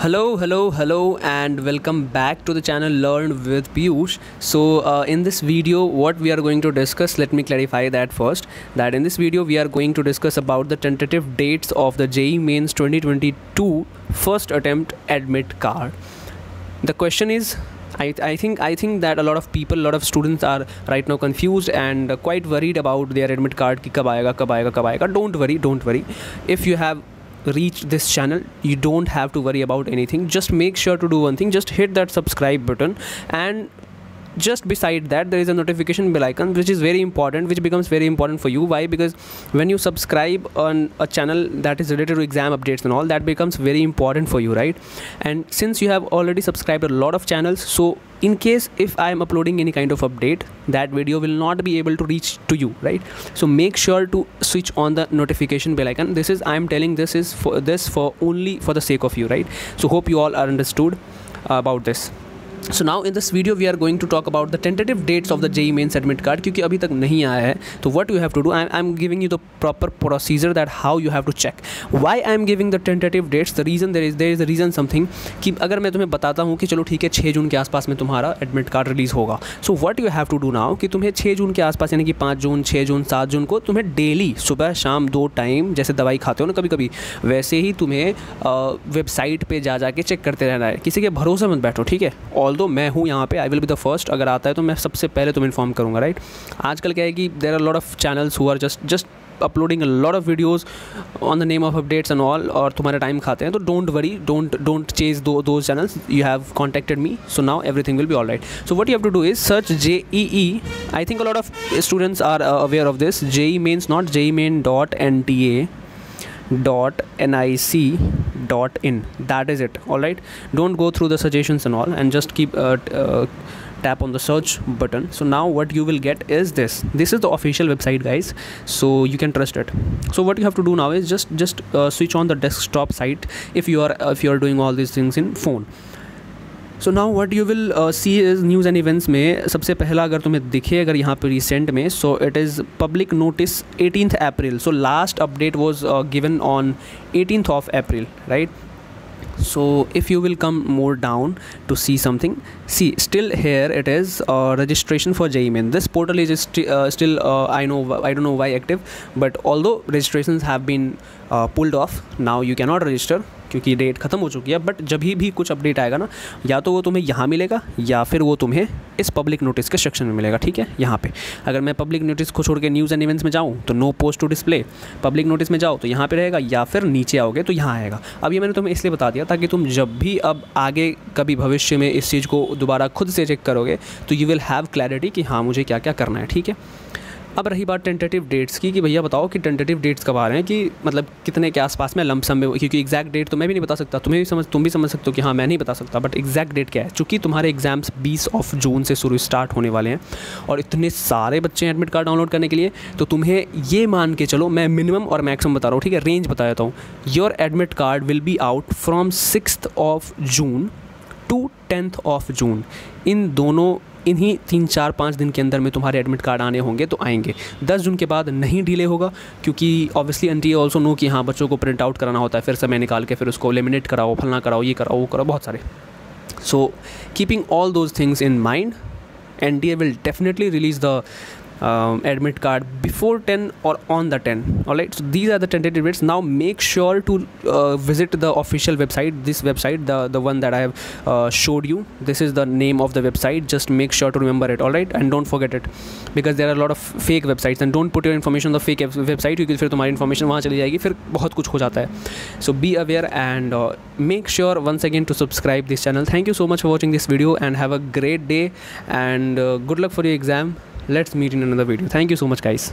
Hello, and welcome back to the channel Learn with Piyush. So in this video, what we are going to discuss, let me clarify that first, that in this video we are going to discuss about the tentative dates of the JEE Mains 2022 first attempt admit card. The question is, I think that a lot of people, a lot of students are right now confused and quite worried about their admit card ki kab aayega. Don't worry. If you have reached this channel, you don't have to worry about anything. Just make sure to do one thing, just hit that subscribe button, and just beside that there is a notification bell icon, which is very important, which becomes very important for you. Why? Because when you subscribe on a channel that is related to exam updates and all, that becomes very important for you, right? And since you have already subscribed a lot of channels, so in case if I am uploading any kind of update, that video will not be able to reach to you, right? So make sure to switch on the notification bell icon. This is, I am telling this is for only for the sake of you, right? So hope you all are understood about this. So now in this video we are going to talk about the tentative dates of the JEE Mains admit card, क्योंकि अभी तक नहीं आया है. तो what you have to do, I am giving you the proper procedure that how you have to check. Why I am giving the tentative dates? The reason there is a reason something कि अगर मैं तुम्हें बताता हूँ कि चलो ठीक है 6 जून के आसपास में तुम्हारा एडमिट कार्ड रिलीज़ होगा. So what you have to do now कि तुम्हें 6 जून के आसपास यानी कि 5 जून, 6 जून, 7 जून को तुम्हें डेली सुबह शाम 2 टाइम जैसे दवाई खाते हो ना कभी कभी, वैसे ही तुम्हें वेबसाइट पे जा के चेक करते रहना है. किसी के भरोसे मत बैठो, ठीक है? ऑल्दो मैं हूँ यहाँ पे, I will be the first. अगर आता है तो मैं सबसे पहले तुम्हें इन्फॉर्म करूँगा, राइट? आजकल क्या है कि there are lot of channels who are just uploading a lot of videos on the name of updates and all, और तुम्हारा टाइम खाते हैं. तो don't worry, don't chase those channels. You have contacted me, so now everything will be all right. So what you have to do is search JEE. I think a lot of students are aware of this. JEE Mains, not JEEmain.nta.nic.in. that is it. All right, don't go through the suggestions and all, and just keep tap on the search button. So now what you will get is this is the official website, guys, so you can trust it. So what you have to do now is just switch on the desktop site if you are doing all these things in phone. So now what you will see is news and events में सबसे पहला अगर तुम्हें दिखे अगर यहाँ पे recent में, so it is public notice 18th April. So last update was given on 18th of April, right? So if you will come more down to see something, see still here it is registration for JEE Main. This portal is still I don't know why active, but although registrations have been pulled off, now you cannot register क्योंकि date ख़त्म हो चुकी है. But जब भी कुछ update आएगा ना, या तो वो तुम्हें यहाँ मिलेगा या फिर वो तुम्हें इस पब्लिक नोटिस के सेक्शन में मिलेगा, ठीक है? यहाँ पे अगर मैं पब्लिक नोटिस को छोड़ के न्यूज़ एंड इवेंट्स में जाऊँ तो no post to display. Public notice में जाओ तो यहाँ पे रहेगा, या फिर नीचे आओगे तो यहाँ आएगा. अब ये मैंने तुम्हें इसलिए बता दिया ताकि तुम जब भी अब आगे कभी भविष्य में इस चीज़ को दोबारा खुद से चेक करोगे तो यू विल हैव क्लैरिटी कि हाँ मुझे क्या क्या करना है, ठीक है? अब रही बात टेंटेटिव डेट्स की कि भैया बताओ कि टेंटेटिव डेट्स कब आ रहे हैं, कि मतलब कितने के आसपास में लमसम में, क्योंकि एग्जैक्ट डेट तो मैं भी नहीं बता सकता, तुम भी समझ सकते हो कि हाँ मैं नहीं बता सकता, बट एग्जैक्ट डेट क्या है? चूँकि तुम्हारे एग्जाम्स 20 जून से स्टार्ट होने वाले हैं और इतने सारे बच्चे हैं एडमिट कार्ड डाउनलोड करने के लिए, तो तुम्हें ये मान के चलो, मैं मिनिमम और मैक्सिमम बता रहा हूँ, ठीक है? रेंज बता देता हूँ. Your admit card will be out from 6th of June to 10th of June. इन्हीं 3-4-5 दिन के अंदर में तुम्हारे एडमिट कार्ड आने होंगे तो आएंगे. 10 जून के बाद नहीं डिले होगा, क्योंकि ऑब्वियसली एनटीए ऑल्सो नो कि हाँ बच्चों को प्रिंट आउट कराना होता है, फिर समय निकाल के फिर उसको लेमिनेट कराओ, फलना कराओ, ये कराओ, वो कराओ, बहुत सारे. So keeping all those things in mind, NTA will definitely release the admit card before 10 or on the 10. all right, so these are the tentative dates. Now make sure to visit the official website, this website, the one that I have showed you. This is the name of the website. Just make sure to remember it, all right, and don't forget it, because there are a lot of fake websites, and don't put your information on the fake website, क्योंकि फिर तुम्हारी information वहाँ चली जाएगी, फिर बहुत कुछ हो जाता है. So be aware and make sure once again to subscribe this channel. Thank you so much for watching this video and have a great day, and good luck for your exam. Let's meet in another video. Thank you so much, guys.